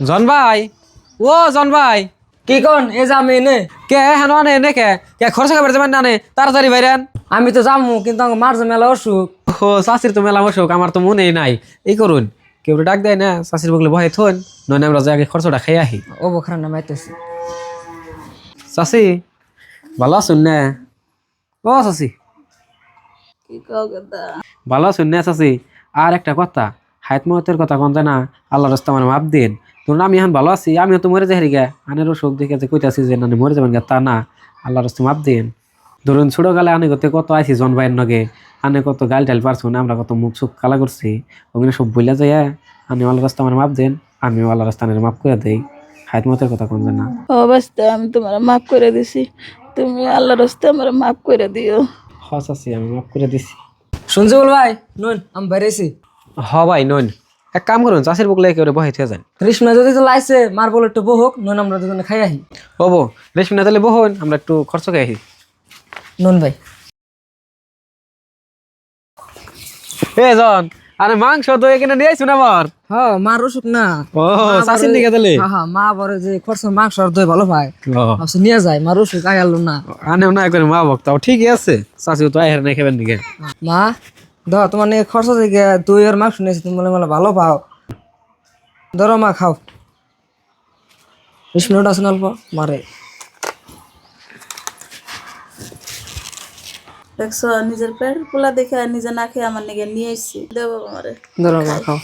জন ভাই, ও জন ভাই, কি কোন এ যে আমি এনে কে হেন আনে এনে কে খরচ খাবার যাবেন না নে তাড়াতাড়ি বাইরেন। আমি তো যাবো কিন্তু আমার মার যে মেলা অসুখ। ও চাষির তো মেলা বসুক, আমার তো মনেই নাই। এই করুন, কেউ ডাক দেয় না চাষির বগলে বহে থন, নয় আমরা যে আগে খরচটা খাই আহি। ও বখরা নামাইতেছি। চাষি ভালো আছুন না? ও চাষি ভালো আছুন না চাষি? আর একটা কথা, হায়াত মতের কথা কোন যায় না, আল্লাহ রাস্তা মানে মাপ দিন। ধরুন আমি এখন ভালো আছি, আমিও তো মরে যাই গা, আনের অসুখ দেখে যে কইতাছি যে না মরে যাবেন গা, তা না, আল্লাহ রাস্তা মাপ দিন। ধরুন ছোটকালে আনে করতে কত আইসি জন ভাইয়ের নগে, আনে কত গাল টাইল পারছুন, আমরা কত মুখ চুখ কালা করছি, ওগুলো সব বইলা যায়। আমি আল্লাহ রাস্তা আমার মাপ দেন, আমিও আল্লাহ রাস্তা মাপ করে দেই। হায়াত মতের কথা কোন যায় না। অবস্থা আমি তোমার মাফ করে দিছি, তুমি আল্লাহর রাস্তায় আমার মাফ করে দিও। হ চাচি আমি মাপ করে দিছি। শুনছি বল ভাই নুন আমি বাইরেছি। হ ভাই নইন, এক কাম করুন চাষির বগলে একেবারে বহাই থেকে যান। কৃষ্ণা যদি তো লাইছে মার বলে একটু বহুক নুন আমরা দুজনে খাই আহি। হবো রেশমি না তাহলে বহন, আমরা একটু খরচ খাই আহি। নুন ভাই এ জন, আরে মাংস তো এখানে নিয়ে আইসুন আবার। হ্যাঁ মার অসুখ না। ও চাষির দিকে তাহলে হ্যাঁ হ্যাঁ মা বলে যে খরচ মাংস আর দই ভালো পায়, ভাবছি নিয়ে যায় মার অসুখ আই আলো না। আনেও না করে মা বক্তাও ঠিকই আছে, চাষিও তো আহের নাই খাবেন দিকে। মা ধর তোমার নিয়ে খরচ থেকে দই আর মাংস নিয়েছি তুমি বলে ভালো পাও, ধরো মা খাও। 20 মিনিট আছে অল্প মারে। দেখছো নিজের পেট পোলা দেখে নিজে না খেয়ে আমার নিকে নিয়ে এসছি দেবো আমারে। ধরো মা খাও।